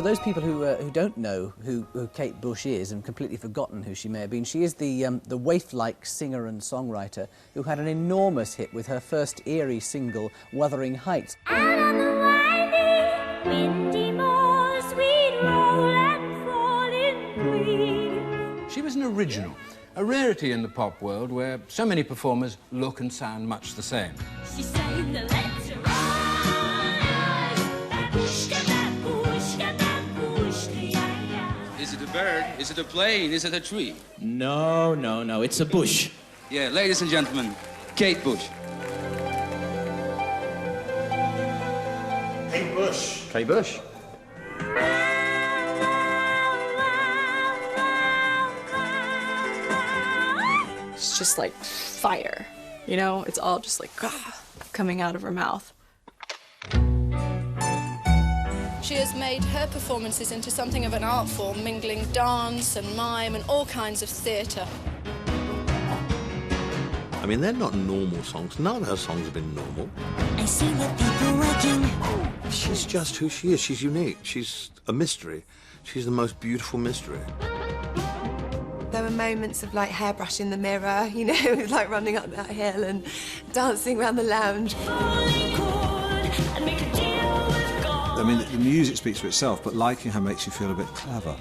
For those people who don't know who Kate Bush is and completely forgotten who she may have been, she is the waif-like singer and songwriter who had an enormous hit with her first eerie single, Wuthering Heights. Out on the winding, windy moors we'd roll and fall in green. She was an original, a rarity in the pop world where so many performers look and sound much the same. She sang the Let's Rise, babushka, babushka, babushka, yeah, yeah. Is it a bird? Is it a plane? Is it a tree? No, no, no, it's a bush. Yeah, ladies and gentlemen, Kate Bush. Kate Bush. Kate Bush. It's just like fire, you know? It's all just like coming out of her mouth. She has made her performances into something of an art form, mingling dance and mime and all kinds of theatre. I mean, they're not normal songs. None of her songs have been normal. I see the people working. She's just who she is. She's unique. She's a mystery. She's the most beautiful mystery. There were moments of like hairbrush in the mirror, you know, like running up that hill and dancing around the lounge. I mean, the music speaks for itself, but liking her makes you feel a bit clever.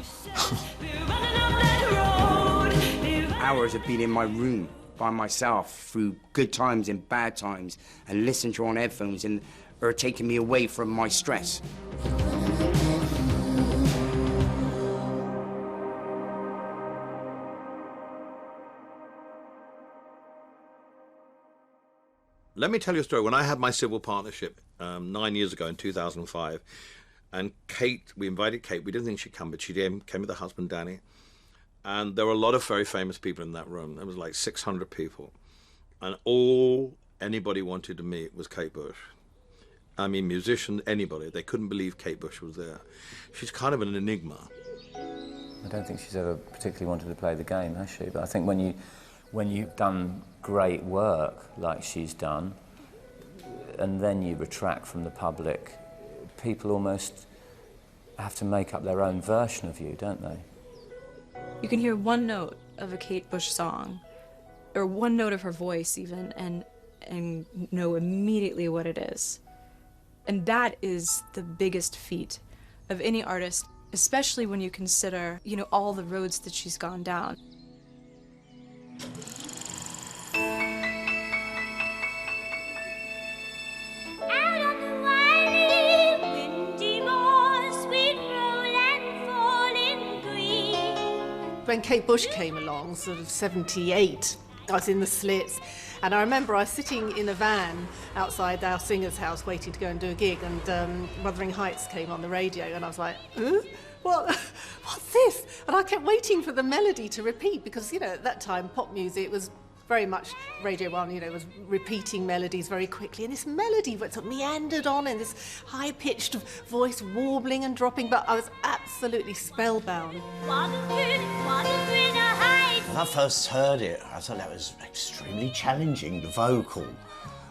Hours of being in my room by myself through good times and bad times and listening to her on headphones and her taking me away from my stress. Let me tell you a story. When I had my civil partnership 9 years ago in 2005, and Kate, we invited Kate. We didn't think she'd come, but she came with her husband, Danny. And there were a lot of very famous people in that room. There was like 600 people. And all anybody wanted to meet was Kate Bush. I mean, musicians, anybody. They couldn't believe Kate Bush was there. She's kind of an enigma. I don't think she's ever particularly wanted to play the game, has she? But I think when you've done great work like she's done, and then you retract from the public, people almost have to make up their own version of you, don't they? You can hear one note of a Kate Bush song, or one note of her voice even, and know immediately what it is. And that is the biggest feat of any artist, especially when you consider, you know, all the roads that she's gone down. When Kate Bush came along, sort of 78, I was in the Slits, and I remember I was sitting in a van outside our singer's house waiting to go and do a gig, and Wuthering Heights came on the radio, and I was like, what's this? And I kept waiting for the melody to repeat, because, you know, at that time, pop music was very much, Radio 1, you know, was repeating melodies very quickly, and this melody sort of meandered on in this high-pitched voice, warbling and dropping, but I was absolutely spellbound. When I first heard it, I thought that was extremely challenging, the vocal.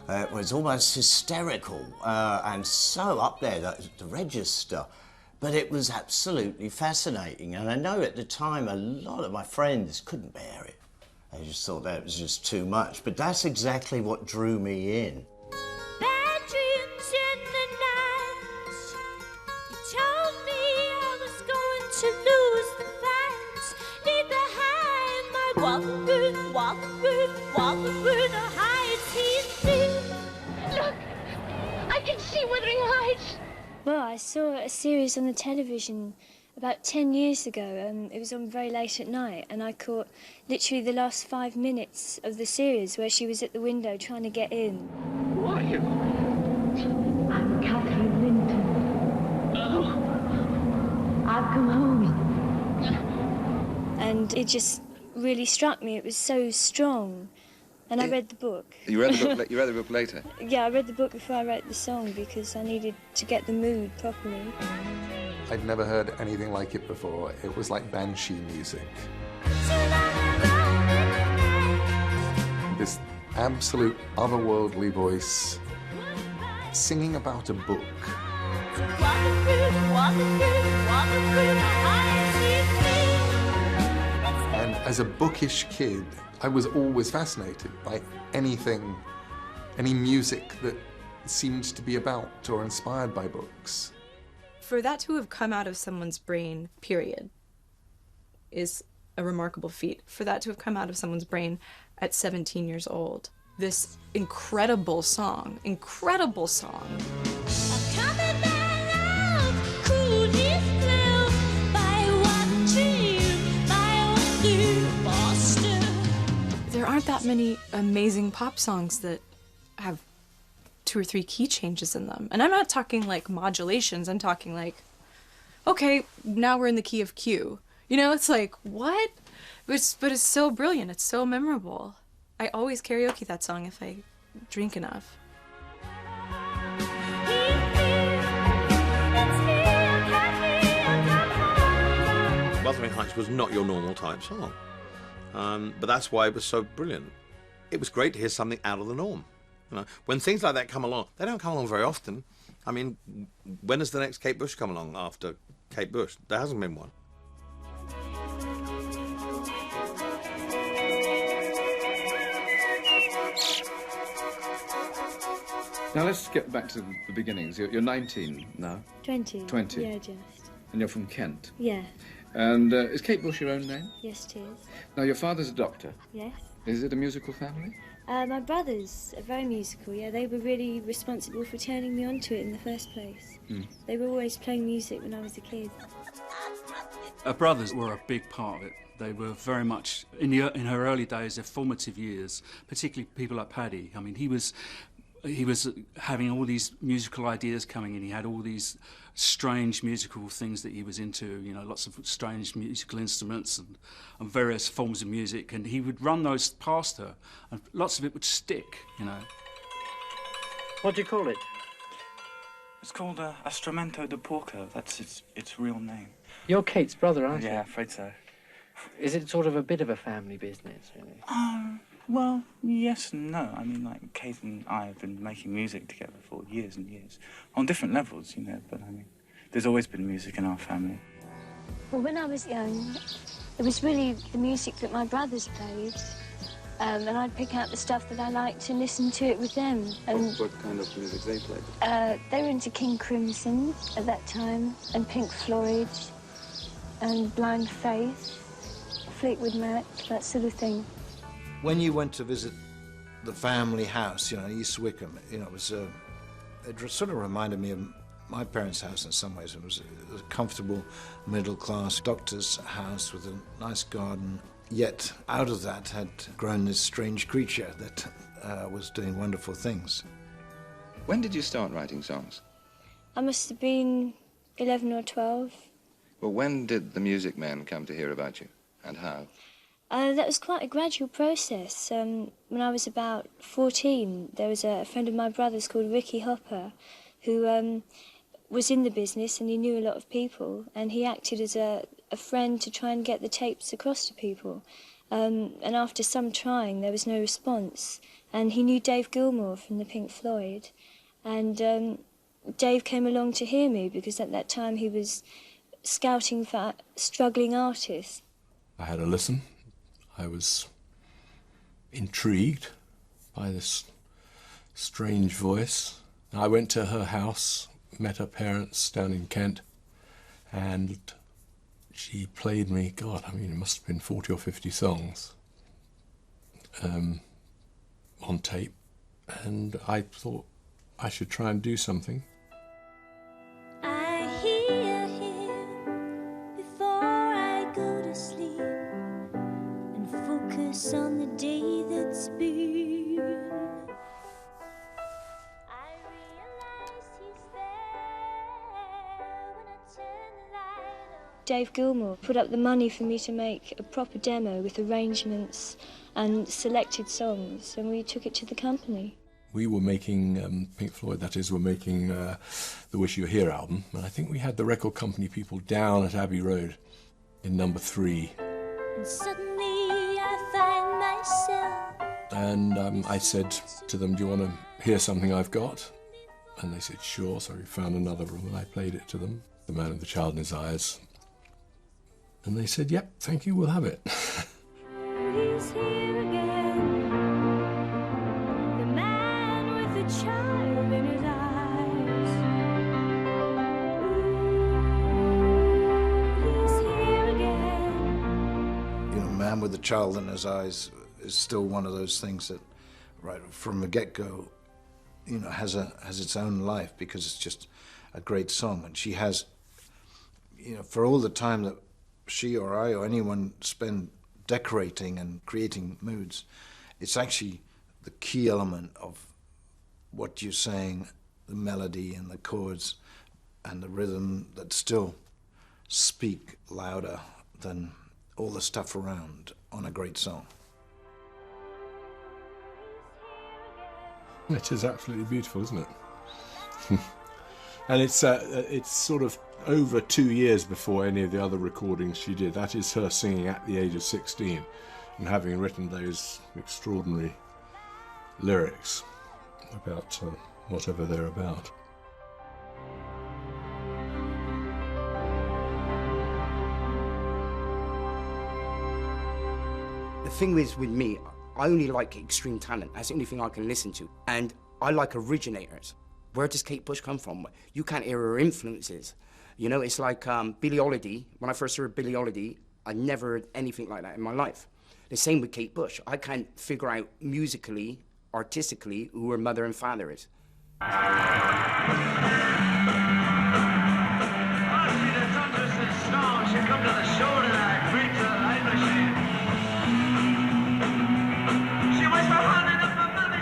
It was almost hysterical and so up there, the register. But it was absolutely fascinating, and I know at the time a lot of my friends couldn't bear it. They just thought that was just too much, but that's exactly what drew me in. Bad dreams in the night. You told me I was going to lose the fight. Leave behind my Wuthering Heights. Look, I can see Wuthering Heights. Well, I saw a series on the television about 10 years ago. It was on very late at night, and I caught literally the last 5 minutes of the series where she was at the window trying to get in. Who are you? I'm Catherine Linton. I've come home. And it just really struck me. It was so strong. And I read the book. You read the book, you read the book later? Yeah, I read the book before I wrote the song because I needed to get the mood properly. I'd never heard anything like it before. It was like banshee music. This absolute otherworldly voice singing about a book. And as a bookish kid, I was always fascinated by anything, any music that seemed to be about or inspired by books. For that to have come out of someone's brain, period, is a remarkable feat. For that to have come out of someone's brain at 17 years old. This incredible song. There aren't that many amazing pop songs that have 2 or 3 key changes in them. And I'm not talking like modulations, I'm talking like, okay, now we're in the key of Q. You know, it's like, what? But it's so brilliant, it's so memorable. I always karaoke that song if I drink enough. Wuthering Heights was not your normal type song. But that's why it was so brilliant. It was great to hear something out of the norm. You know, when things like that come along, they don't come along very often. I mean, when does the next Kate Bush come along after Kate Bush? There hasn't been one. Now let's get back to the beginnings. You're 19 now? 20. 20? Yeah, just. And you're from Kent? Yeah. And is Kate Bush your own name? Yes, it is. Now, your father's a doctor? Yes. Is it a musical family? My brothers are very musical, yeah. They were really responsible for turning me onto it in the first place. Mm. They were always playing music when I was a kid. Her brothers were a big part of it. They were very much, in her early days, their formative years, particularly people like Paddy. I mean, he was having all these musical ideas coming in. He had all these strange musical things that he was into, you know, lots of strange musical instruments and various forms of music, and he would run those past her, and lots of it would stick, you know. What do you call it? It's called Astromento de Porco. That's its real name. You're Kate's brother, aren't you? Yeah, afraid so. Is it sort of a bit of a family business, really? Well, yes and no. I mean, like, Kate and I have been making music together for years and years, on different levels, you know, but I mean, there's always been music in our family. Well, when I was young, it was really the music that my brothers played, and I'd pick out the stuff that I liked and listen to it with them. And what kind of music they played? they were into King Crimson at that time, and Pink Floyd, and Blind Faith, Fleetwood Mac, that sort of thing. When you went to visit the family house, you know, East Wickham, you know, it sort of reminded me of my parents' house in some ways. It was a comfortable, middle-class doctor's house with a nice garden. Yet, out of that had grown this strange creature that was doing wonderful things. When did you start writing songs? I must have been 11 or 12. Well, when did the Music Men come to hear about you, and how? That was quite a gradual process. When I was about 14, there was a friend of my brother's called Ricky Hopper, who was in the business and he knew a lot of people, and he acted as a friend to try and get the tapes across to people. And after some trying, there was no response. And he knew Dave Gilmour from the Pink Floyd, and Dave came along to hear me because at that time he was scouting for struggling artists. I had a listen. I was intrigued by this strange voice. I went to her house, met her parents down in Kent, and she played me, God, I mean, it must have been 40 or 50 songs on tape, and I thought I should try and do something. I hear him before I go to sleep and focus on the day that's been. I realize he's there when I turn the light on. Dave Gilmour put up the money for me to make a proper demo with arrangements and selected songs, and we took it to the company. We were making Pink Floyd, that is, we're making the Wish You Were Here album, and I think we had the record company people down at Abbey Road in number 3. And suddenly I find myself. And I said to them, do you want to hear something I've got? And they said, sure. So we found another room and I played it to them. The Man with the Child in His Eyes. And they said, yep, thank you, we'll have it. He's here again. The man with the child in his eyes. He's here again. You know, Man with the Child in His Eyes is still one of those things that, right from the get-go, you know, has its own life because it's just a great song. And she has, you know, for all the time that she or I or anyone spend decorating and creating moods, it's actually the key element of what you're saying, the melody and the chords and the rhythm that still speak louder than all the stuff around on a great song. It is absolutely beautiful, isn't it? And it's sort of over 2 years before any of the other recordings she did. That is her singing at the age of 16 and having written those extraordinary lyrics about whatever they're about. The thing is with me, I only like extreme talent. That's the only thing I can listen to. And I like originators. Where does Kate Bush come from? You can't hear her influences. You know, it's like Billie Holiday. When I first heard Billie Holiday, I never heard anything like that in my life. The same with Kate Bush. I can't figure out musically, artistically, who her mother and father is.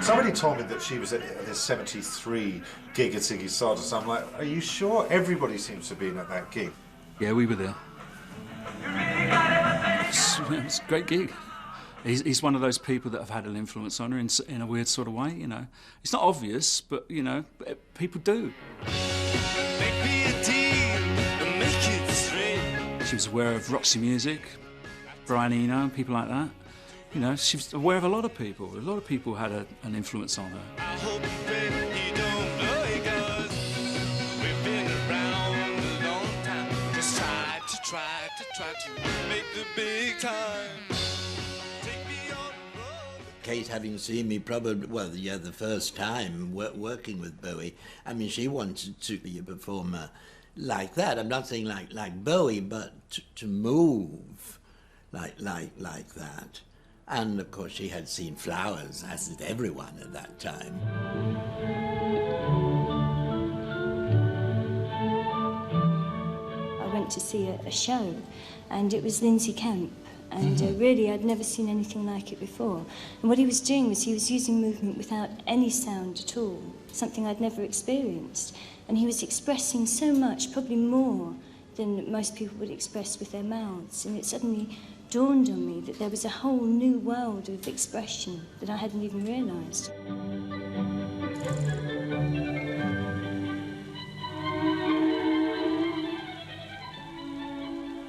Somebody told me that she was at this 73 gig at Ziggy Stardust. I'm like, are you sure? Everybody seems to have been at that gig. Yeah, we were there. It's a great gig. He's one of those people that have had an influence on her in a weird sort of way, you know. It's not obvious, but, you know, people do. She was aware of Roxy Music, Brian Eno, people like that. You know, she was aware of a lot of people. A lot of people had an influence on her. I hope you don't know it, 'cause we've been around a long time. Just try to make the big time. Kate, having seen me probably, well, yeah, the first time working with Bowie, I mean, she wanted to be a performer like that. I'm not saying like Bowie, but to move like that. And, of course, she had seen Flowers, as did everyone at that time. I went to see a show, and it was Lindsay Kemp. And really, I'd never seen anything like it before. And what he was doing was he was using movement without any sound at all, something I'd never experienced. And he was expressing so much, probably more than most people would express with their mouths. And it suddenly dawned on me that there was a whole new world of expression that I hadn't even realised.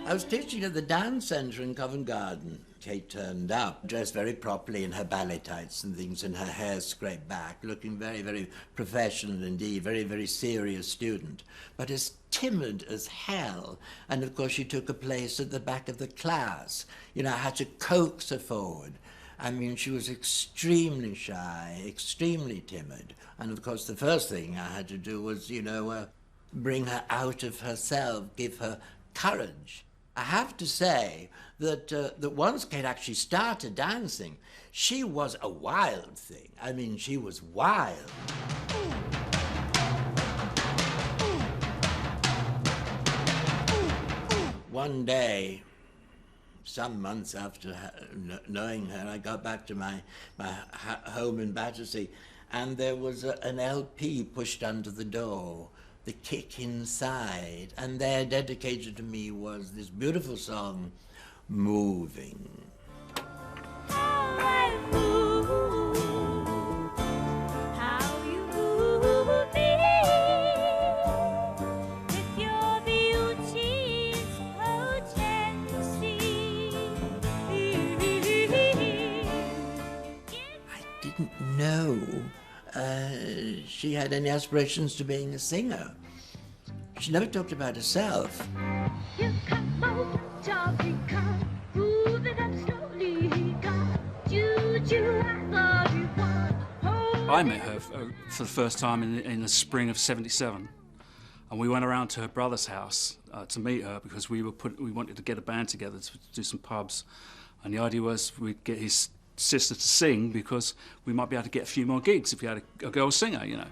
I was teaching at the dance centre in Covent Garden. Kate turned up, dressed very properly in her ballet tights and things, and her hair scraped back, looking very, very professional indeed, very, very serious student, but as timid as hell. And of course she took a place at the back of the class. You know, I had to coax her forward. I mean, she was extremely shy, extremely timid. And of course the first thing I had to do was, you know, bring her out of herself, give her courage. I have to say that once Kate actually started dancing, she was a wild thing. I mean, she was wild. One day, some months after knowing her, I got back to my home in Battersea, and there was an LP pushed under the door. The Kick Inside, and there, dedicated to me, was this beautiful song, Moving. How I move, how you move me, with your beauty's potency. I didn't know she had any aspirations to being a singer. She never talked about herself. I met her for the first time in the spring of '77, and we went around to her brother's house to meet her because we wanted to get a band together to do some pubs, and the idea was we'd get his sister to sing because we might be able to get a few more gigs if we had a girl singer, you know.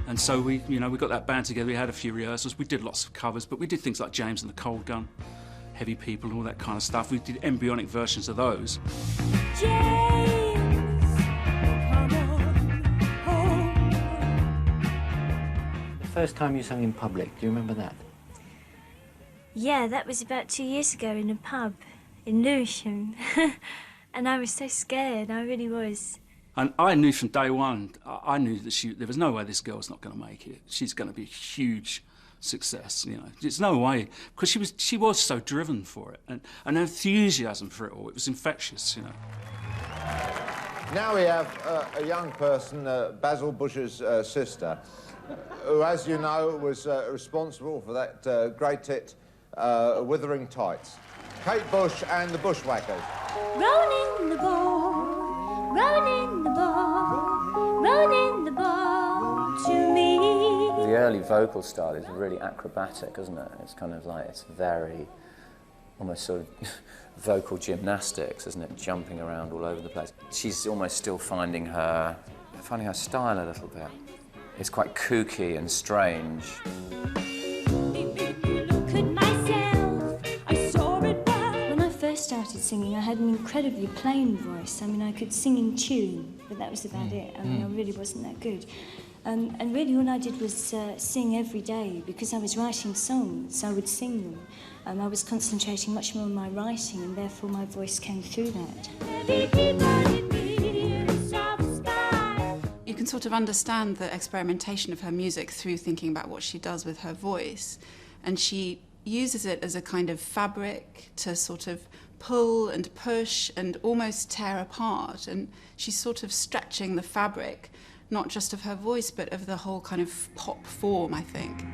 And so we got that band together. We had a few rehearsals. We did lots of covers, but we did things like James and the Cold Gun, Heavy People, and all that kind of stuff. We did embryonic versions of those. The first time you sang in public, do you remember that? Yeah, that was about 2 years ago in a pub in Lewisham. And I was so scared, I really was. And I knew from day one, I knew that there was no way this girl's not going to make it. She's going to be a huge success, you know. There's no way, because she was so driven for it, and her enthusiasm for it all, it was infectious, you know. Now we have a young person, Basil Bush's sister, who, as you know, was responsible for that great hit, Wuthering Tights. Kate Bush and the Bushwhackers. Rolling the ball, rolling the ball, rolling the ball to me. The early vocal style is really acrobatic, isn't it? It's kind of like, it's very, almost sort of vocal gymnastics, isn't it? Jumping around all over the place. She's almost still finding her style a little bit. It's quite kooky and strange. Started singing, I had an incredibly plain voice. I mean, I could sing in tune, but that was about it. I mean, I really wasn't that good. And really all I did was sing every day because I was writing songs. I would sing them. I was concentrating much more on my writing, and therefore my voice came through that. You can sort of understand the experimentation of her music through thinking about what she does with her voice. And she uses it as a kind of fabric to sort of pull and push and almost tear apart, and she's sort of stretching the fabric, not just of her voice, but of the whole kind of pop form, I think.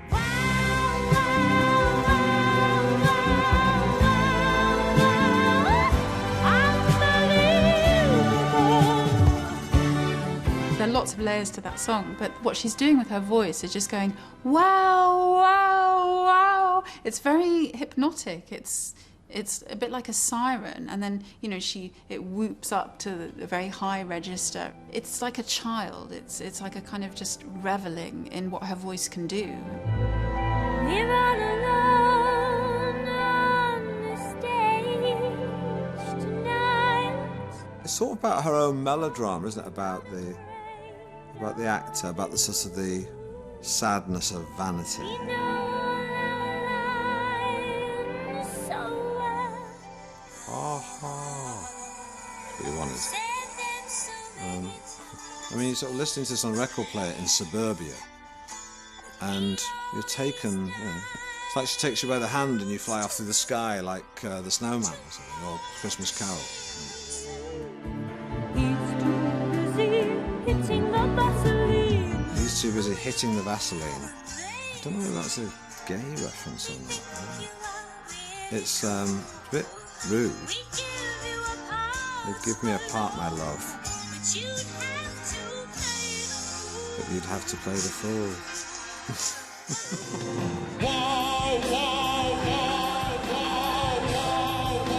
There are lots of layers to that song, but what she's doing with her voice is just going, wow, wow, wow. It's very hypnotic. It's a bit like a siren, and then, you know, it whoops up to a very high register. It's like a child. It's like a kind of just reveling in what her voice can do. We're all alone on the stage tonight. It's sort of about her own melodrama, isn't it? About the actor, about the sort of the sadness of vanity. What you wanted. I mean, you're sort of listening to this on a record player in suburbia, and you're taken, you know, it's like she takes you by the hand and you fly off through the sky like the Snowman or something, or Christmas Carol. He's too busy hitting the Vaseline. I don't know if that's a gay reference or not. It's a bit rude. They'd give me a part, my love, but you'd have to play the fool. Whoa, whoa, whoa, whoa, whoa,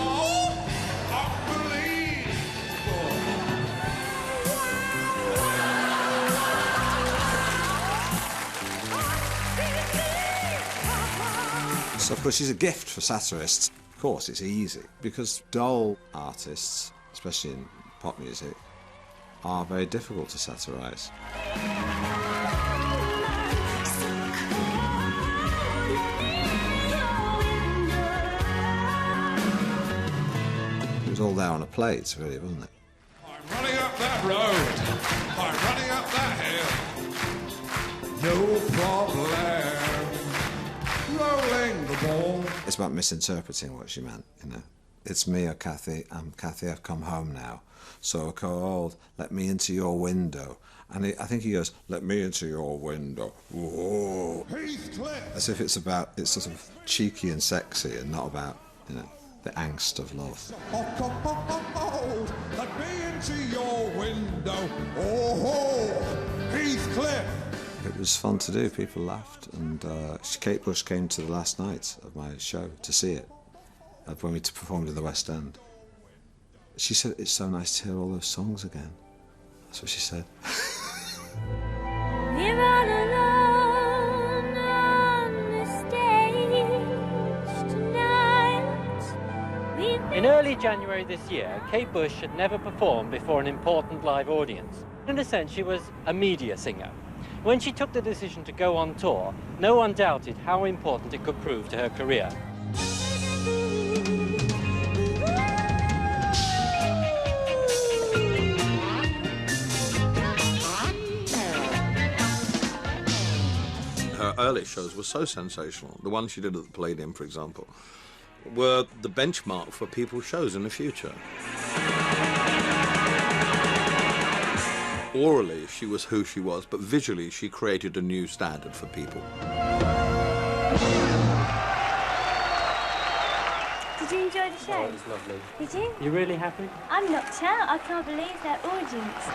whoa, unbelievable. So, of course, she's a gift for satirists. Of course, it's easy, because dull artists, especially in pop music, are very difficult to satirise. It was all there on a plate, really, wasn't it? I'm running up that road. I'm running up that hill. No problem. Rolling the ball. It's about misinterpreting what she meant, you know. it's me or Kathy. I'm Kathy, I've come home now. So I called, let me into your window. And I think he goes, let me into your window. Whoa. As if it's sort of cheeky and sexy and not about, you know, the angst of love. Let me into your window. Oh, Heathcliff. It was fun to do, people laughed, and Kate Bush came to the last night of my show to see it, when we performed in the West End. She said, it's so nice to hear all those songs again. That's what she said. We're all alone on the stage tonight. In early January this year, Kate Bush had never performed before an important live audience. In a sense, she was a media singer. When she took the decision to go on tour, no one doubted how important it could prove to her career. Her early shows were so sensational. The ones she did at the Palladium, for example, were the benchmark for people's shows in the future. Orally, she was who she was, but visually, she created a new standard for people. Did you enjoy the show? Oh, it was lovely. Did you? You really happy? I'm knocked out. I can't believe that audience.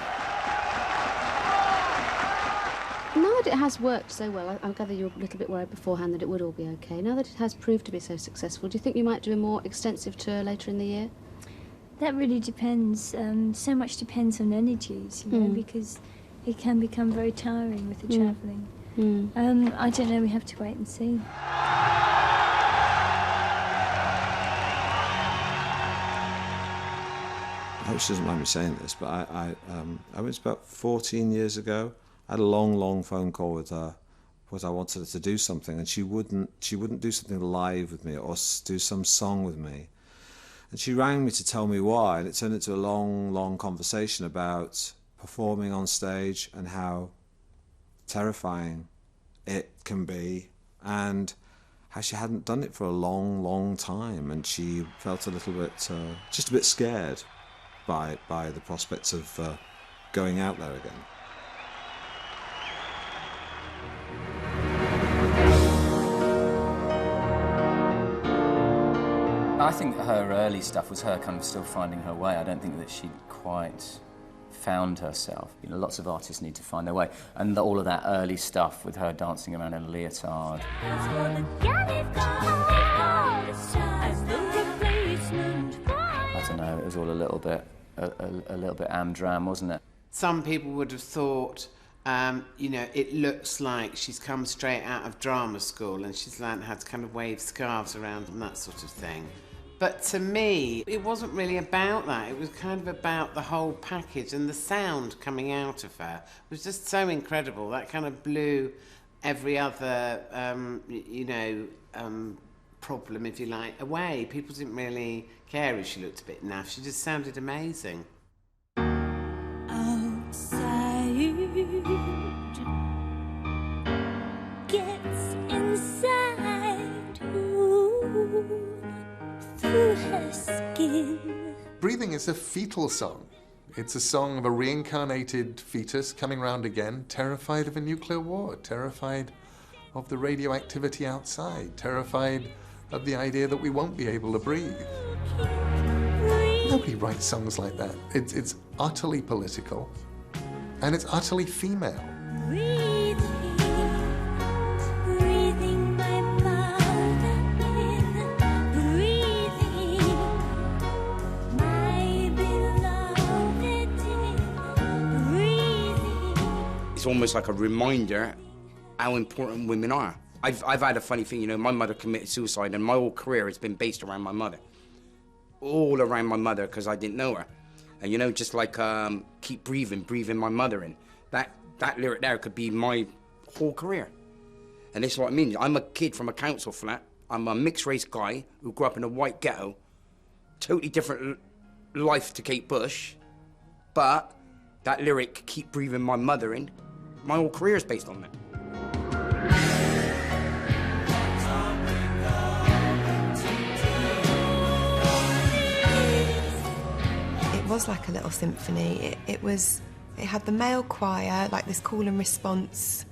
Now that it has worked so well, I gather you were a little bit worried beforehand that it would all be okay. Now that it has proved to be so successful, do you think you might do a more extensive tour later in the year? That really depends. So much depends on energies, you know, because it can become very tiring with the travelling. I don't know. We have to wait and see. I hope she doesn't mind me saying this, but I was about 14 years ago. I had a long phone call with her because I wanted her to do something, and she wouldn't do something live with me or do some song with me. And she rang me to tell me why, and it turned into a long conversation about performing on stage and how terrifying it can be, and how she hadn't done it for a long time, and she felt a little bit, just a bit scared by the prospects of going out there again. I think her early stuff was her kind of still finding her way. I don't think that she'd quite found herself. You know, lots of artists need to find their way. And all of that early stuff with her dancing around in a leotard. I don't know, it was all a little bit amdram, wasn't it? Some people would have thought, you know, it looks like she's come straight out of drama school and she's learned how to kind of wave scarves around and that sort of thing. But to me, it wasn't really about that. It was kind of about the whole package, and the sound coming out of her was just so incredible. That kind of blew every other, problem, if you like, away. People didn't really care if she looked a bit naff. She just sounded amazing. Outside gets inside. Ooh. Through her skin. Breathing is a fetal song. It's a song of a reincarnated fetus coming round again, terrified of a nuclear war, terrified of the radioactivity outside, terrified of the idea that we won't be able to breathe. Nobody writes songs like that. It's utterly political, and it's utterly female. It's almost like a reminder how important women are. I've had a funny thing, you know, my mother committed suicide and my whole career has been based around my mother. All around my mother because I didn't know her. And you know, just like keep breathing my mother in. That lyric there could be my whole career. And this is what I mean. I'm a kid from a council flat. I'm a mixed race guy who grew up in a white ghetto. Totally different life to Kate Bush. But that lyric, keep breathing my mother in, my whole career is based on that. was like a little symphony. It had the male choir, like this call and response.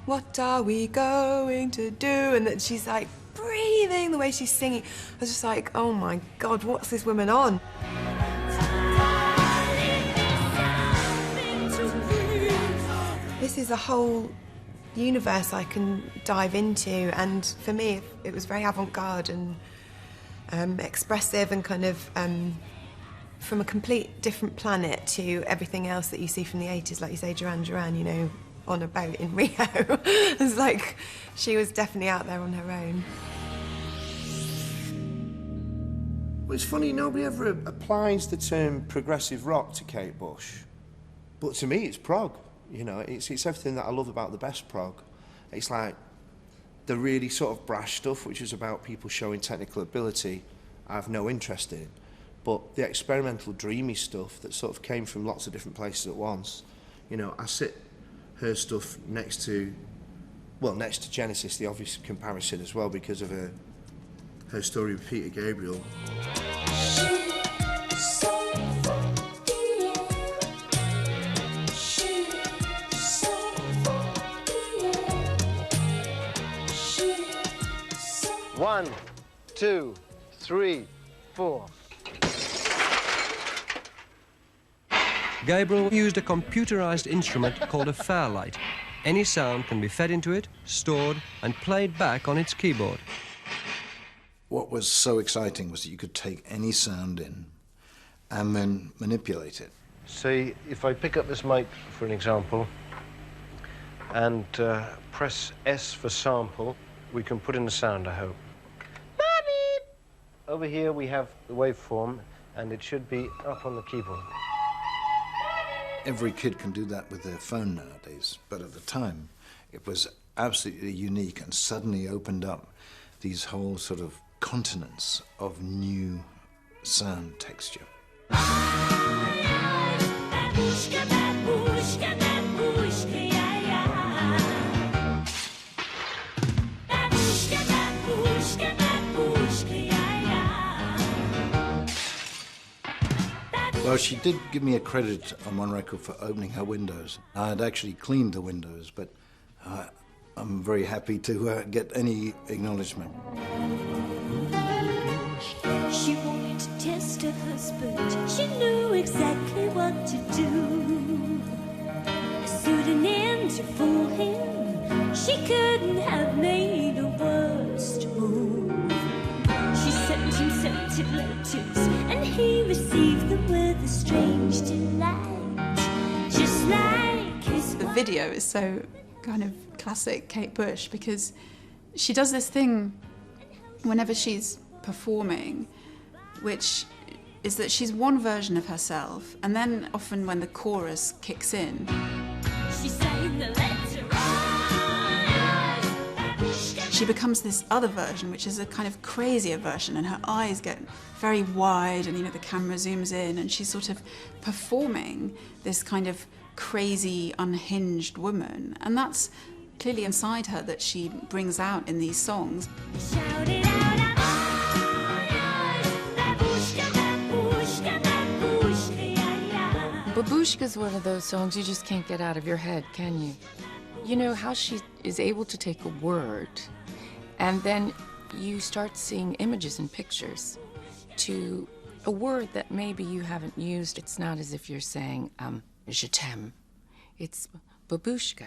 What are we going to do? And that she's like breathing, the way she's singing. I was just like, oh my God, what's this woman on? This is a whole universe I can dive into, and for me it was very avant-garde and expressive and kind of from a complete different planet to everything else that you see from the 80s, like you say, Duran Duran, you know, on a boat in Rio. It's like she was definitely out there on her own. Well, it's funny, nobody ever applies the term progressive rock to Kate Bush, but to me it's prog. You know, it's everything that I love about the best prog. It's like the really sort of brash stuff, which is about people showing technical ability, I have no interest in. But the experimental, dreamy stuff that sort of came from lots of different places at once, you know, I sit her stuff next to Genesis, the obvious comparison as well, because of her story with Peter Gabriel. One, two, three, four. Gabriel used a computerized instrument called a Fairlight. Any sound can be fed into it, stored, and played back on its keyboard. What was so exciting was that you could take any sound in and then manipulate it. See, if I pick up this mic, for an example, and press S for sample, we can put in the sound, I hope. Over here we have the waveform, and it should be up on the keyboard. Every kid can do that with their phone nowadays, but at the time it was absolutely unique and suddenly opened up these whole sort of continents of new sound texture. Well, she did give me a credit on one record for opening her windows. I had actually cleaned the windows, but I'm very happy to get any acknowledgement. She wanted to test her husband. She knew exactly what to do. A pseudonym to fool him. She couldn't have made a worse move. She sent him scented letters, and he received them with a strange delight, just like his The video is so kind of classic Kate Bush, because she does this thing whenever she's performing, which is that she's one version of herself, and then often when the chorus kicks in, she sang the letter. she becomes this other version, which is a kind of crazier version, and her eyes get very wide, and you know the camera zooms in, and she's sort of performing this kind of crazy, unhinged woman, and that's clearly inside her that she brings out in these songs. Babushka's one of those songs you just can't get out of your head, can you? You know how she is able to take a word and then you start seeing images and pictures to a word that maybe you haven't used. It's not as if you're saying, je t'aime. It's babushka.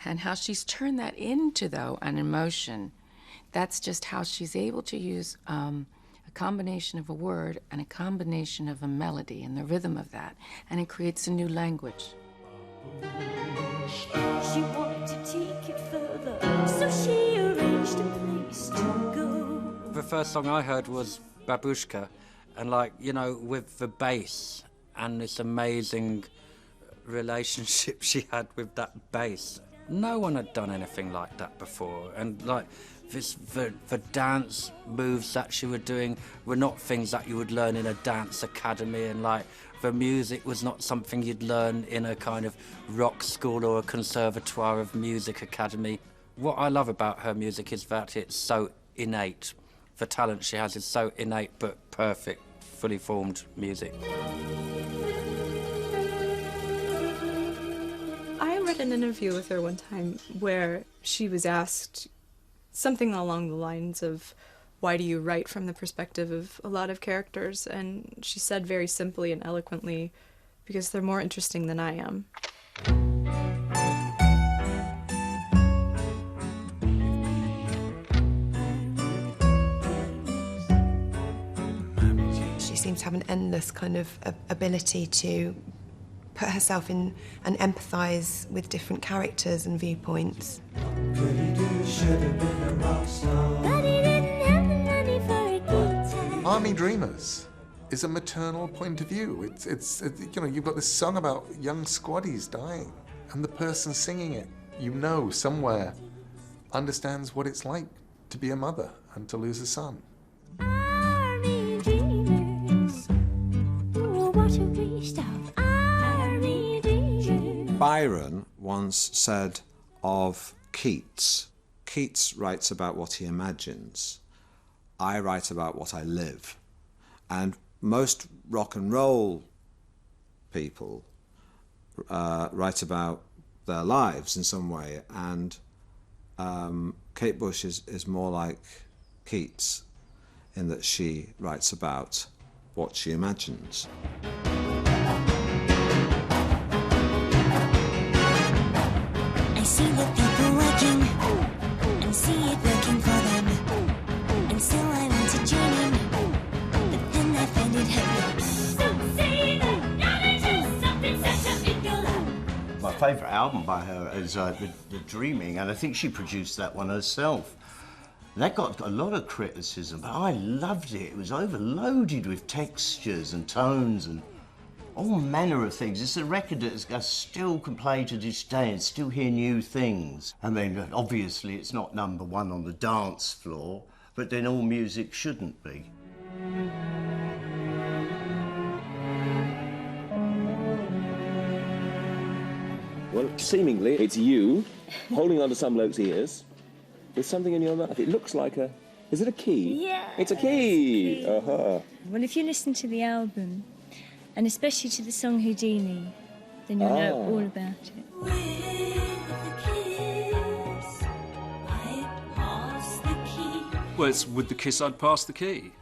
And how she's turned that into, though, an emotion. That's just how she's able to use a combination of a word and a combination of a melody and the rhythm of that, and it creates a new language. She wanted to take it further, so she arranged a place to go. The first song I heard was Babushka, and like, you know, with the bass and this amazing relationship she had with that bass. No one had done anything like that before, and like the dance moves that she was doing were not things that you would learn in a dance academy, and like the music was not something you'd learn in a kind of rock school or a conservatoire of music academy. What I love about her music is that it's so innate. The talent she has is so innate but perfect fully formed music. I read an interview with her one time where she was asked something along the lines of, why do you write from the perspective of a lot of characters? And she said very simply and eloquently, because they're more interesting than I am. She seems to have an endless kind of ability to put herself in and empathise with different characters and viewpoints. Army Dreamers is a maternal point of view. It's you know, you've got this song about young squaddies dying, and the person singing it, you know, somewhere understands what it's like to be a mother and to lose a son. Army dreamers, oh, what a waste of army dreamers. Byron once said of Keats, Keats writes about what he imagines. I write about what I live. And most rock and roll people write about their lives in some way, and Kate Bush is more like Keats in that she writes about what she imagines. I see the people working and see it working for them, and so I want to join in, but then I find it hurting. So say that knowledge is something set up in your life. My favourite album by her is the Dreaming, and I think she produced that one herself. That got a lot of criticism, but I loved it. It was overloaded with textures and tones and all manner of things. It's a record that I still can play to this day and still hear new things. I mean, obviously it's not number one on the dance floor, but then all music shouldn't be. Well, seemingly it's you holding onto some bloke's ears with something in your mouth. It looks like a... Is it a key? Yeah. It's a key! Uh-huh. Well, if you listen to the album, and especially to the song Houdini, then you'll know all about it. Well, it's with the kiss I'd pass the key.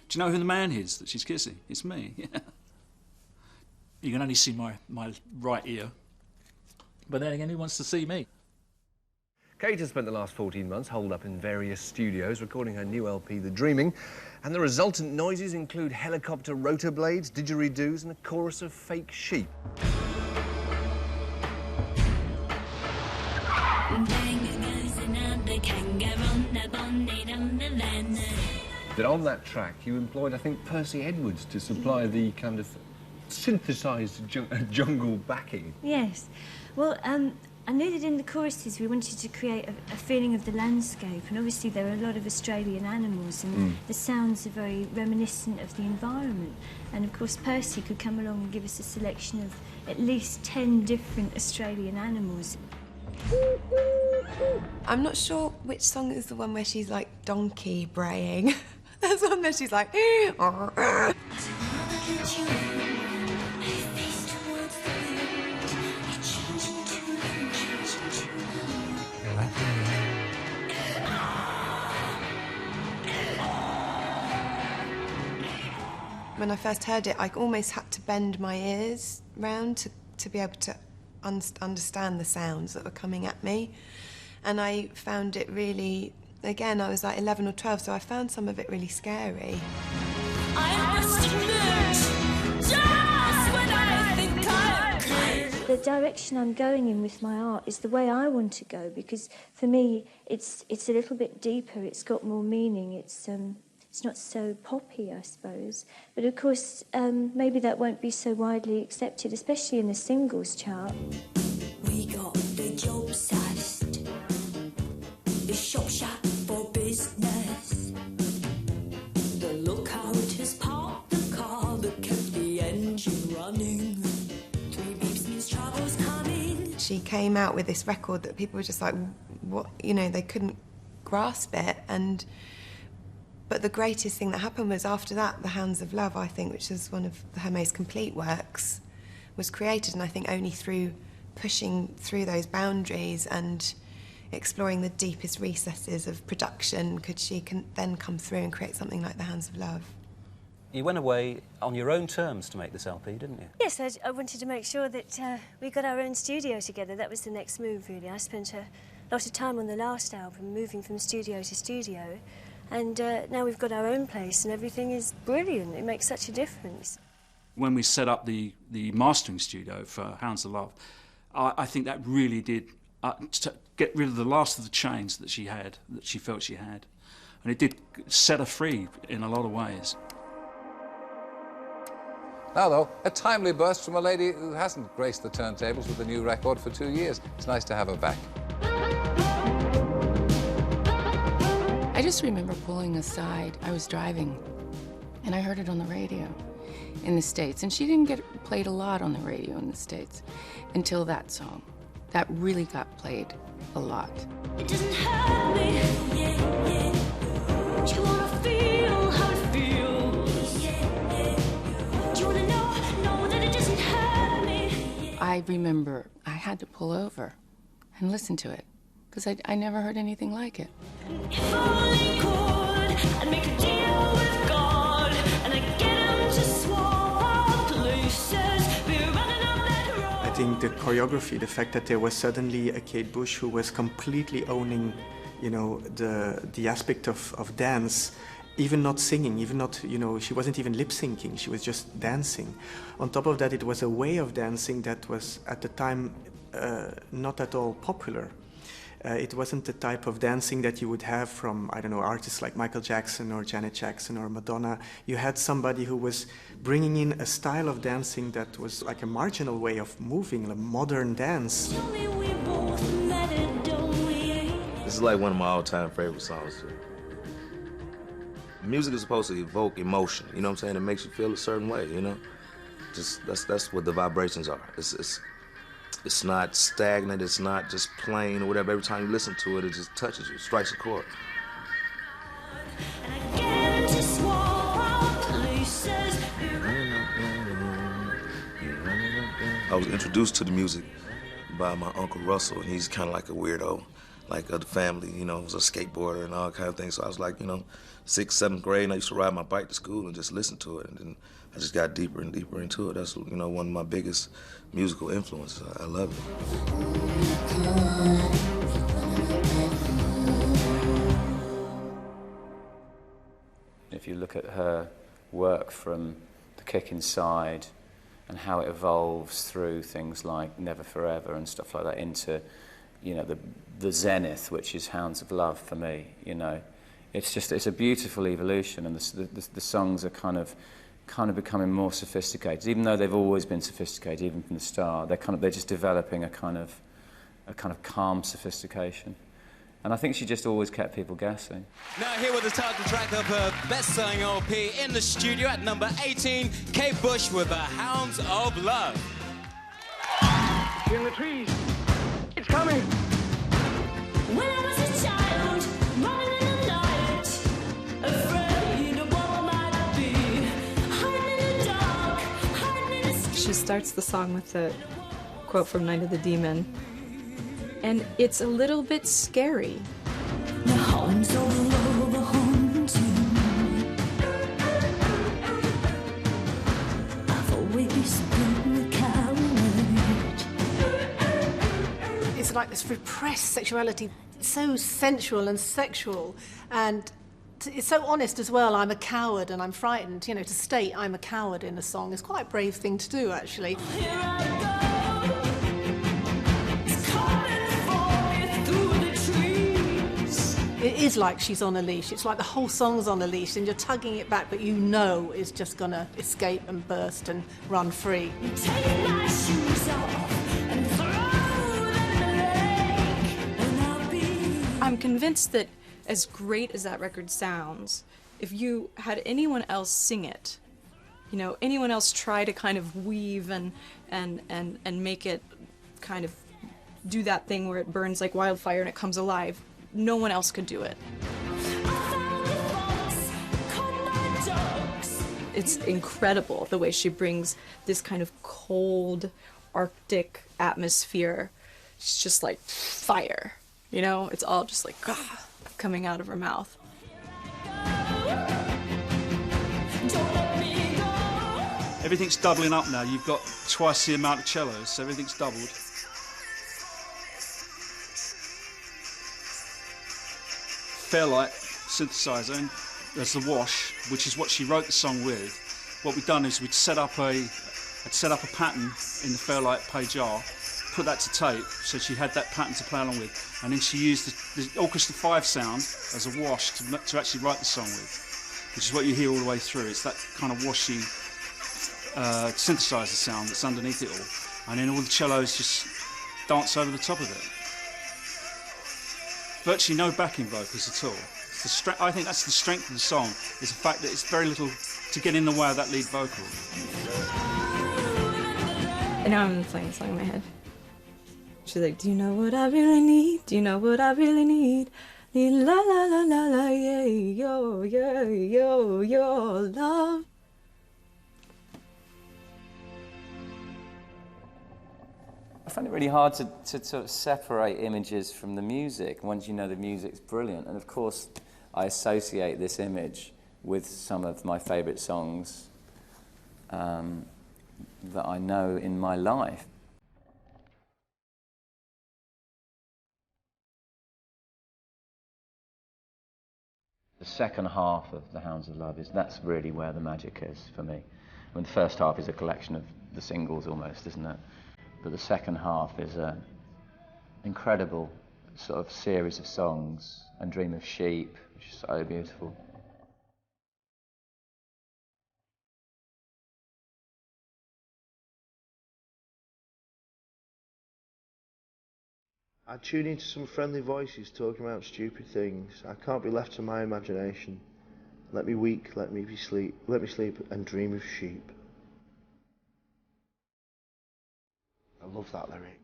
Do you know who the man is that she's kissing? It's me, yeah. You can only see my right ear. But then again, who wants to see me? Kate has spent the last 14 months holed up in various studios recording her new LP, The Dreaming, and the resultant noises include helicopter rotor blades, didgeridoos, and a chorus of fake sheep. That on that track you employed, I think, Percy Edwards to supply the kind of synthesised jungle backing. Yes. Well, I knew that in the choruses we wanted to create a feeling of the landscape, and obviously there are a lot of Australian animals, and the sounds are very reminiscent of the environment. And of course Percy could come along and give us a selection of at least 10 different Australian animals. I'm not sure which song is the one where she's like donkey braying. There's one where she's like... When I first heard it, I almost had to bend my ears round to be able to understand the sounds that were coming at me. And I found it really, again, I was like 11 or 12, so I found some of it really scary. I must admit, just when I think I'm clear. The direction I'm going in with my art is the way I want to go, because for me it's a little bit deeper, it's got more meaning, it's not so poppy, I suppose. But of course, maybe that won't be so widely accepted, especially in the singles chart. We got the job sized, the shop shop for business. The lookout has parked the car that kept the engine running. 3 beeps means trouble's coming. She came out with this record that people were just like, what, you know, they couldn't grasp it. And But the greatest thing that happened was after that, The Hounds of Love, I think, which is one of her most complete works, was created, and I think only through pushing through those boundaries and exploring the deepest recesses of production could she then come through and create something like The Hounds of Love. You went away on your own terms to make this LP, didn't you? Yes, I wanted to make sure that we got our own studio together. That was the next move, really. I spent a lot of time on the last album, moving from studio to studio, and now we've got our own place and everything is brilliant. It makes such a difference. When we set up the mastering studio for Hounds of Love, I think that really did get rid of the last of the chains that she had, that she felt she had. And it did set her free in a lot of ways. Now, though, a timely burst from a lady who hasn't graced the turntables with a new record for 2 years. It's nice to have her back. I just remember pulling aside. I was driving, and I heard it on the radio in the States. And she didn't get played a lot on the radio in the States until that song. That really got played a lot. It doesn't hurt me. Yeah, yeah. Do you wanna feel how it feels? Yeah, yeah. Do you wanna know that it doesn't hurt me? I remember I had to pull over and listen to it, because I never heard anything like it. If only could, I'd make a deal with God, and I'd get him to swap our places. Be running up that road. I think the choreography, the fact that there was suddenly a Kate Bush who was completely owning, you know, the aspect of dance, even not singing, even not, you know, she wasn't even lip syncing, she was just dancing. On top of that, it was a way of dancing that was at the time not at all popular. It wasn't the type of dancing that you would have from, I don't know, artists like Michael Jackson or Janet Jackson or Madonna. You had somebody who was bringing in a style of dancing that was like a marginal way of moving, a modern dance. This is like one of my all-time favorite songs. Music is supposed to evoke emotion, you know what I'm saying? It makes you feel a certain way, you know? Just that's what the vibrations are. It's not stagnant, it's not just plain or whatever. Every time you listen to it, it just touches you, strikes a chord. I was introduced to the music by my Uncle Russell, and he's kind of like a weirdo, like of the family, you know, he was a skateboarder and all kind of things. So I was like, you know, 6th, 7th grade, and I used to ride my bike to school and just listen to it. And then I just got deeper and deeper into it. That's, you know, one of my biggest musical influences. I love it. If you look at her work from The Kick Inside and how it evolves through things like Never Forever and stuff like that into, you know, the zenith, which is Hounds of Love for me, you know. It's a beautiful evolution, and the songs are kind of becoming more sophisticated, even though they've always been sophisticated, even from the start. They're just developing a kind of calm sophistication. And I think she just always kept people guessing. Now here with the title track of her best-selling LP in the studio at number 18, Kate Bush with The Hounds of Love. In the trees, it's coming. When I was a child, running in the night, afraid of what might be, hiding in the dark, hiding in the... She starts the song with a quote from Night of the Demon, and it's a little bit scary. The hounds of love are haunting. I've always been a coward. It's like this repressed sexuality, so sensual and sexual, and it's so honest as well. I'm a coward and I'm frightened. You know, to state I'm a coward in a song is quite a brave thing to do, actually. Here I go. It's coming for me through the trees. It is like she's on a leash. It's like the whole song's on a leash and you're tugging it back, but you know it's just gonna escape and burst and run free. Take my shoes off and throw them in the lake, and I'll be... I'm convinced that as great as that record sounds, if you had anyone else sing it, you know, anyone else try to kind of weave and make it kind of do that thing where it burns like wildfire and it comes alive, no one else could do it. It's incredible the way she brings this kind of cold Arctic atmosphere. It's just like fire, you know? It's all just like coming out of her mouth. Everything's doubling up now. You've got twice the amount of cellos, so everything's doubled. Fairlight synthesizer, and there's the wash, which is what she wrote the song with. What we've done is I'd set up a pattern in the Fairlight page R, put that to tape, so she had that pattern to play along with, and then she used the Orchestra 5 sound as a wash to actually write the song with, which is what you hear all the way through. It's that kind of washy synthesizer sound that's underneath it all, and then all the cellos just dance over the top of it. Virtually no backing vocals at all. I think that's the strength of the song, is the fact that it's very little to get in the way of that lead vocal. And now I'm playing the song in my head. She's like, do you know what I really need? Do you know what I really need? Need la la la la la, yeah, yo, yeah, yo, your love. I find it really hard to sort of separate images from the music once you know the music's brilliant. And of course, I associate this image with some of my favourite songs that I know in my life. The second half of The Hounds of Love that's really where the magic is for me. I mean, the first half is a collection of the singles almost, isn't it? But the second half is an incredible sort of series of songs, and Dream of Sheep, which is so beautiful. I tune into some friendly voices talking about stupid things. I can't be left to my imagination. Let me weak, let me sleep and dream of sheep. I love that lyric.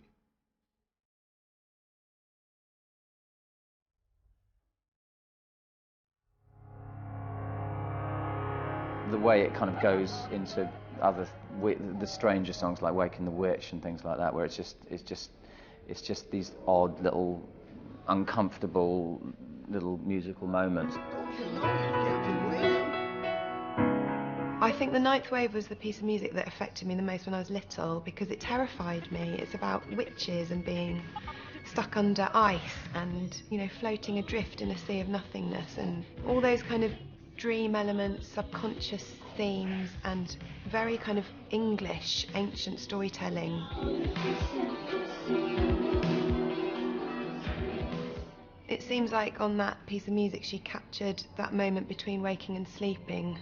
The way it kind of goes into the stranger songs like Waking the Witch and things like that, where it's just these odd little, uncomfortable little musical moments. I think The Ninth Wave was the piece of music that affected me the most when I was little, because it terrified me. It's about witches and being stuck under ice and, you know, floating adrift in a sea of nothingness, and all those kind of dream elements, subconscious themes, and very kind of English ancient storytelling. It seems like on that piece of music she captured that moment between waking and sleeping.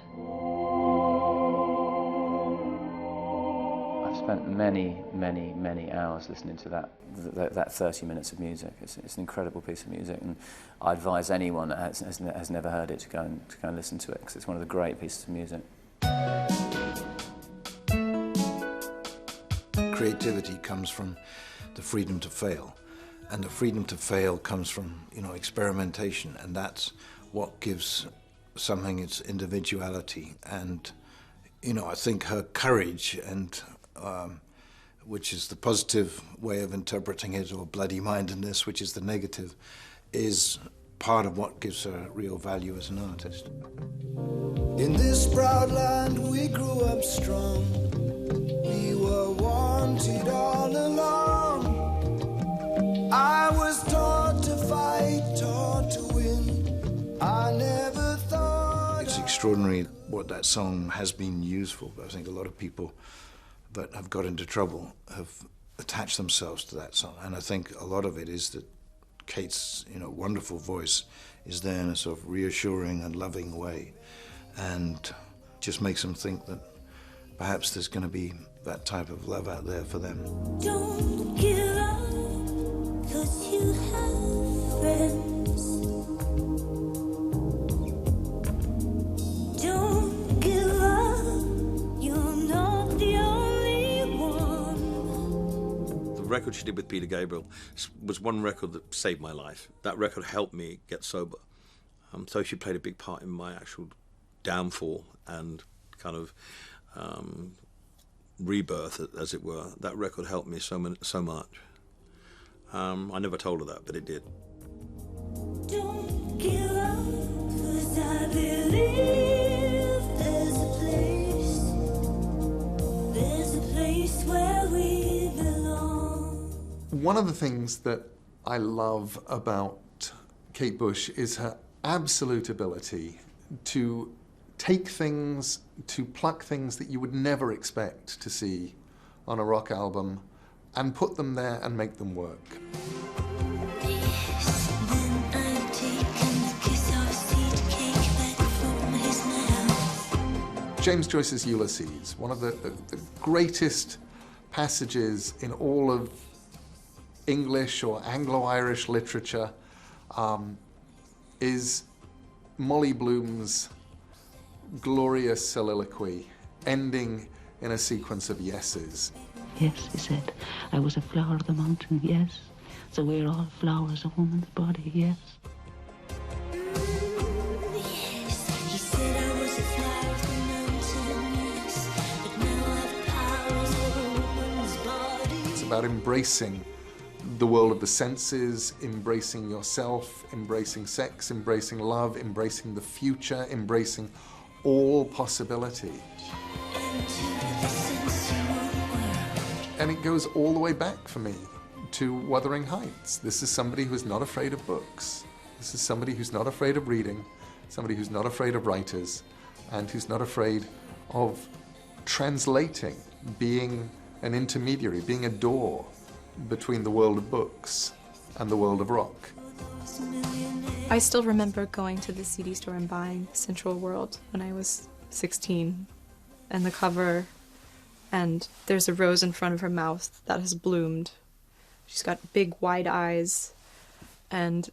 I've spent many hours listening to that 30 minutes of music. It's an incredible piece of music, and I advise anyone that has never heard it to go and listen to it, because it's one of the great pieces of music. Creativity comes from the freedom to fail, and the freedom to fail comes from, you know, experimentation, and that's what gives something its individuality. And, you know, I think her courage and which is the positive way of interpreting it, or bloody-mindedness, which is the negative, is part of what gives her real value as an artist. In this proud land we grew up strong. We were wanted all along. I was taught to fight, taught to win. I never thought... It's extraordinary what that song has been used for, but I think a lot of people that have got into trouble have attached themselves to that song. And I think a lot of it is that Kate's, you know, wonderful voice is there in a sort of reassuring and loving way, and just makes them think that perhaps there's going to be that type of love out there for them. Don't give up, 'cause you have friends. Don't give up, you're not the only one. The record she did with Peter Gabriel was one record that saved my life. That record helped me get sober. So she played a big part in my actual downfall and kind of rebirth, as it were. That record helped me so much. I never told her that, but it did. Don't give up, 'cause I believe there's a place where we belong. One of the things that I love about Kate Bush is her absolute ability to take things, to pluck things that you would never expect to see on a rock album and put them there and make them work. James Joyce's Ulysses, one of the greatest passages in all of English or Anglo-Irish literature, is Molly Bloom's glorious soliloquy, ending in a sequence of yeses. Yes, he said, I was a flower of the mountain, yes. So we're all flowers, a woman's body, yes. It's about embracing the world of the senses, embracing yourself, embracing sex, embracing love, embracing the future, embracing all possibility. And it goes all the way back for me to Wuthering Heights. This is somebody who's not afraid of books. This is somebody who's not afraid of reading, somebody who's not afraid of writers, and who's not afraid of translating, being an intermediary, being a door between the world of books and the world of rock. I still remember going to the CD store and buying Sensual World when I was 16, and the cover, and there's a rose in front of her mouth that has bloomed. She's got big wide eyes, and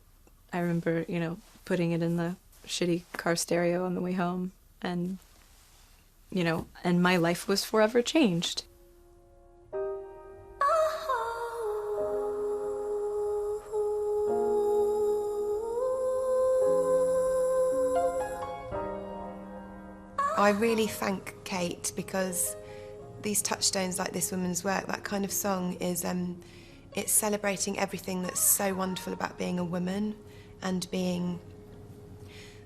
I remember, you know, putting it in the shitty car stereo on the way home, and, you know, and my life was forever changed. I really thank Kate, because these touchstones like this woman's work, that kind of song is, it's celebrating everything that's so wonderful about being a woman and being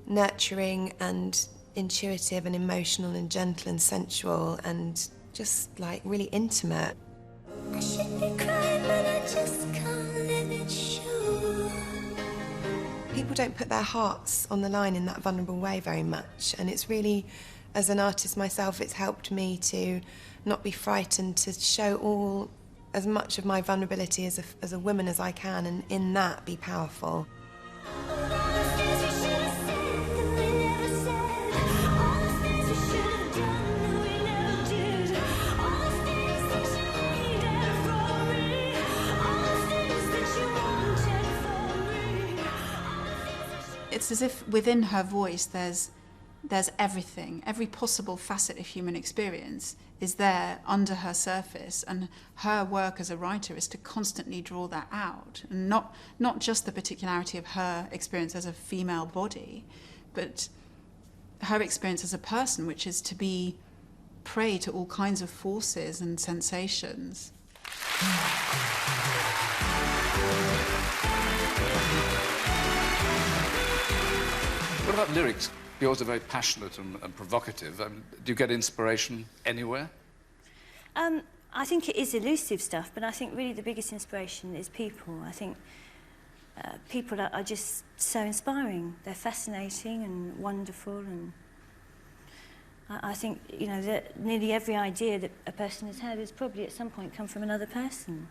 nurturing and intuitive and emotional and gentle and sensual and just like really intimate. I should be crying, but I just can't let it show. People don't put their hearts on the line in that vulnerable way very much, and it's really, as an artist myself, it's helped me to not be frightened, to show as much of my vulnerability as a woman as I can, and in that be powerful. It's as if within her voice there's everything, every possible facet of human experience is there under her surface, and her work as a writer is to constantly draw that out, and not just the particularity of her experience as a female body, but her experience as a person, which is to be prey to all kinds of forces and sensations. What about lyrics? Yours are very passionate and provocative. Do you get inspiration anywhere? I think it is elusive stuff, but I think really the biggest inspiration is people. I think people are just so inspiring. They're fascinating and wonderful, and I think, you know, that nearly every idea that a person has had has probably at some point come from another person.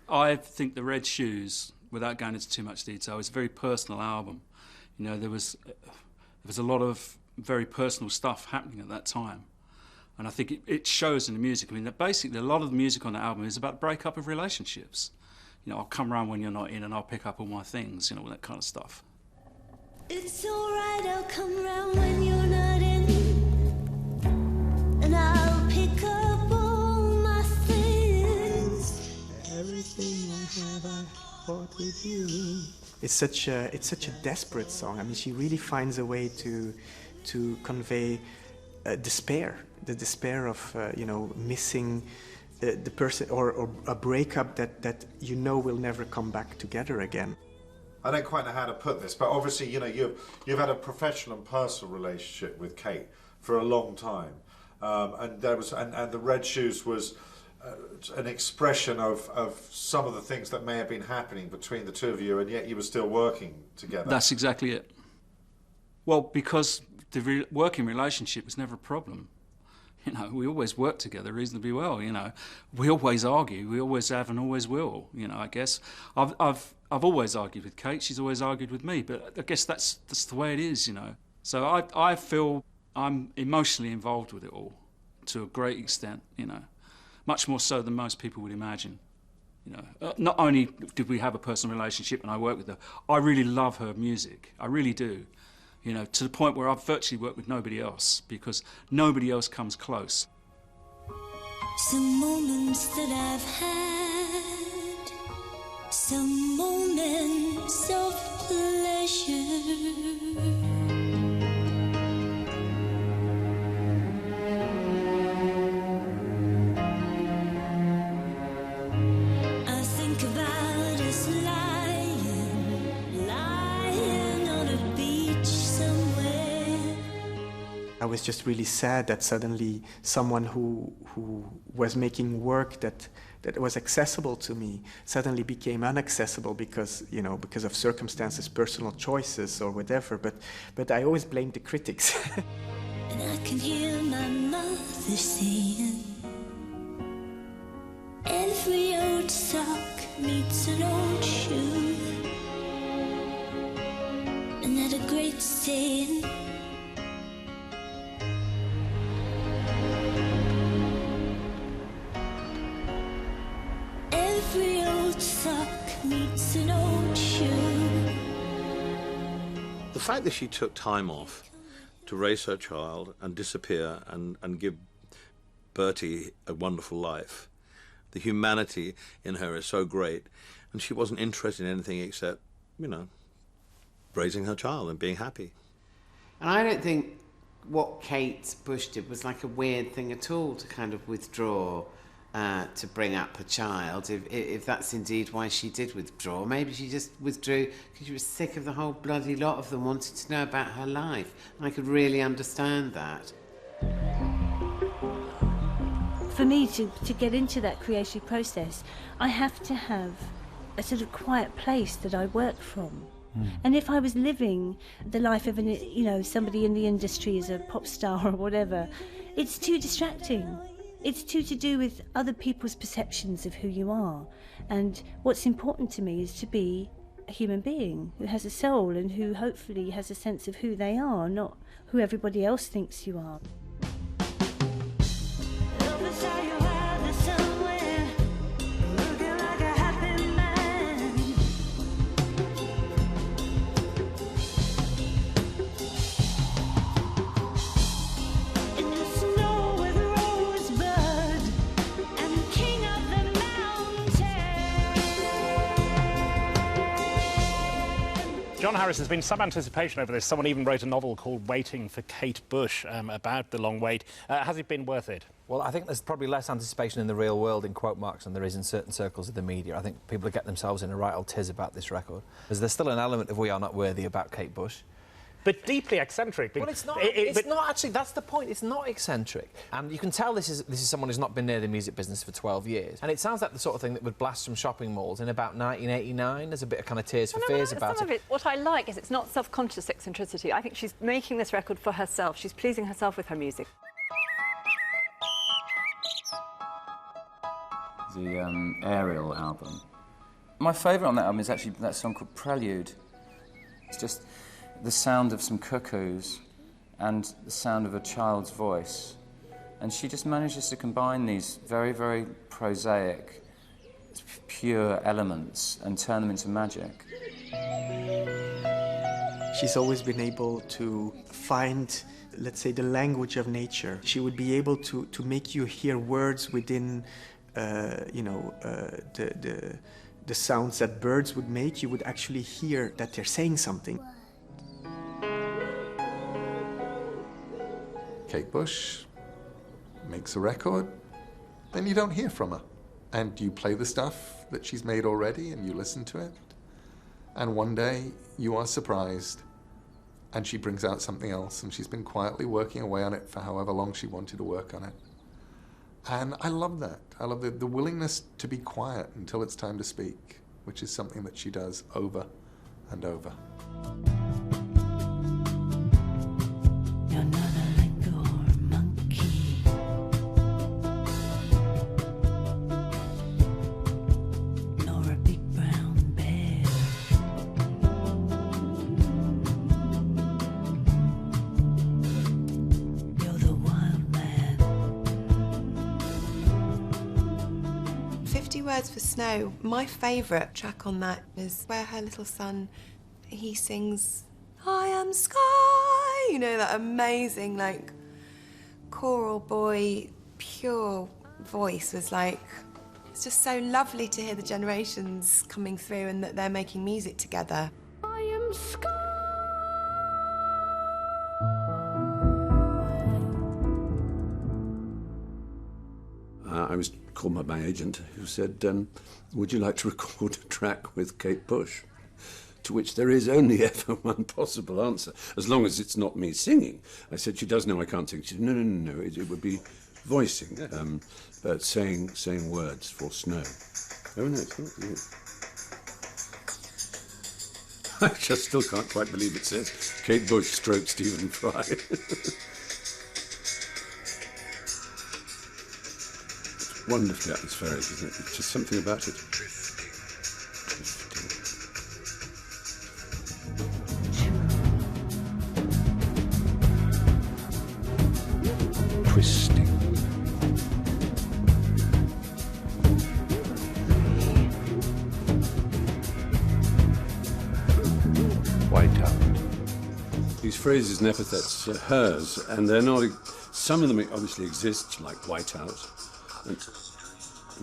I think The Red Shoes, without going into too much detail, is a very personal album. You know, there was a lot of very personal stuff happening at that time. And I think it shows in the music. I mean, basically a lot of the music on the album is about breakup of relationships. You know, I'll come around when you're not in and I'll pick up all my things, you know, all that kind of stuff. It's alright, I'll come round when you're not in, and I'll pick up all my things. Everything I have, I fought with you. It's such a desperate song. I mean, she really finds a way to to convey despair, the despair of missing the person, or a breakup that will never come back together again. I don't quite know how to put this, but obviously, you've had a professional and personal relationship with Kate for a long time, and the Red Shoes was an expression of some of the things that may have been happening between the two of you, and yet you were still working together. That's exactly it. Well, because the working relationship was never a problem. We always work together reasonably well. We always argue. We always have and always will. I guess I've always argued with Kate. She's always argued with me. But I guess that's the way it is. So I feel I'm emotionally involved with it all to a great extent. Much more so than most people would imagine. Not only did we have a personal relationship and I work with her, I really love her music. I really do. To the point where I've virtually worked with nobody else, because nobody else comes close. Some moments that I've had, some moments of pleasure. I was just really sad that suddenly someone who was making work that was accessible to me suddenly became inaccessible because of circumstances, personal choices or whatever. But I always blamed the critics. And I can hear my mother saying, every old sock needs an old shoe. And that a great saying, every old sock needs an old shoe. The fact that she took time off to raise her child and disappear and give Bertie a wonderful life, the humanity in her is so great, and she wasn't interested in anything except, raising her child and being happy. And I don't think what Kate Bush did was like a weird thing at all, to kind of withdraw to bring up her child, if that's indeed why she did withdraw. Maybe she just withdrew because she was sick of the whole bloody lot of them wanting to know about her life. And I could really understand that. For me to get into that creative process, I have to have a sort of quiet place that I work from. And if I was living the life of somebody in the industry as a pop star or whatever, it's too distracting. It's too to do with other people's perceptions of who you are. And what's important to me is to be a human being who has a soul and who hopefully has a sense of who they are, not who everybody else thinks you are. John Harris, there's been some anticipation over this. Someone even wrote a novel called Waiting for Kate Bush about the long wait. Has it been worth it? Well, I think there's probably less anticipation in the real world, in quote marks, than there is in certain circles of the media. I think people get themselves in a right old tiz about this record. There's still an element of We Are Not Worthy about Kate Bush. But deeply eccentric. Well, it's not. It's not actually. That's the point. It's not eccentric, and you can tell this is someone who's not been near the music business for 12 years. And it sounds like the sort of thing that would blast from shopping malls in about 1989. There's a bit of kind of Tears for Fears about some of it. What I like is it's not self-conscious eccentricity. I think she's making this record for herself. She's pleasing herself with her music. The Ariel album. My favourite on that album is actually that song called Prelude. It's just the sound of some cuckoos and the sound of a child's voice. And she just manages to combine these very, very prosaic, pure elements and turn them into magic. She's always been able to find, let's say, the language of nature. She would be able to make you hear words within, the sounds that birds would make. You would actually hear that they're saying something. Kate Bush makes a record, then you don't hear from her. And you play the stuff that she's made already and you listen to it. And one day you are surprised and she brings out something else, and she's been quietly working away on it for however long she wanted to work on it. And I love that. I love the willingness to be quiet until it's time to speak, which is something that she does over and over. You're not a Langor monkey. Nor a big brown bear. You're the wild man. 50 Words for Snow. My favourite track on that is where her little son, he sings, I am sky. You know, that amazing, like, choral boy, pure voice was like, it's just so lovely to hear the generations coming through and that they're making music together. I am sky. I was called by my agent, who said, would you like to record a track with Kate Bush? To which there is only ever one possible answer, as long as it's not me singing. I said, she does know I can't sing. She said, no, it would be voicing, but saying words for snow. Oh, no, it's not. I just still can't quite believe it says Kate Bush stroke Stephen Fry. It's wonderfully atmospheric, isn't it? It's just something about it. Twisting. Whiteout. These phrases and epithets are hers, and they're not. Some of them obviously exist, like whiteout, and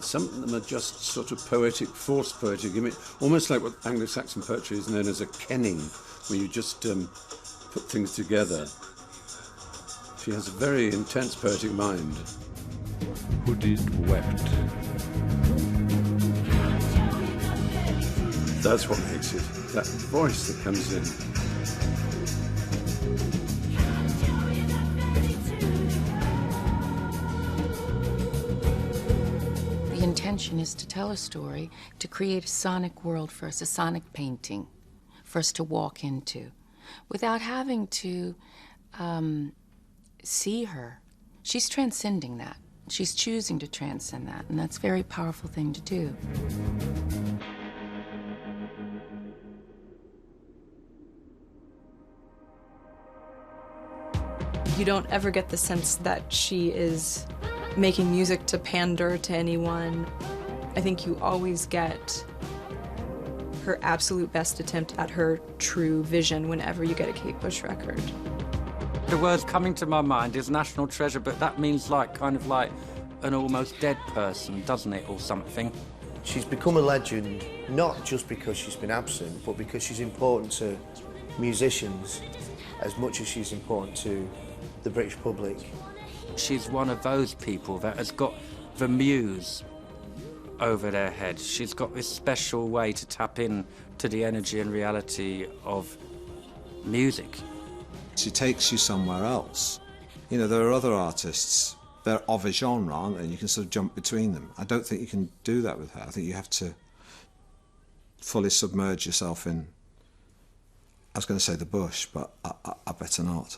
some of them are just sort of poetic, forced poetic, almost like what Anglo-Saxon poetry is known as a kenning, where you just put things together. She has a very intense poetic mind. Hooded wept. That's what makes it. That voice that comes in. The intention is to tell a story, to create a sonic world for us, a sonic painting for us to walk into, without having to see her. She's transcending that. She's choosing to transcend that, and that's a very powerful thing to do. You don't ever get the sense that she is making music to pander to anyone. I think you always get her absolute best attempt at her true vision whenever you get a Kate Bush record. The words coming to my mind is national treasure, but that means kind of like an almost dead person, doesn't it, or something? She's become a legend, not just because she's been absent, but because she's important to musicians as much as she's important to the British public. She's one of those people that has got the muse over their head. She's got this special way to tap in to the energy and reality of music. She takes you somewhere else. You know, there are other artists, they're of a genre, aren't they? And you can sort of jump between them. I don't think you can do that with her. I think you have to fully submerge yourself in, I was going to say the bush, but I better not.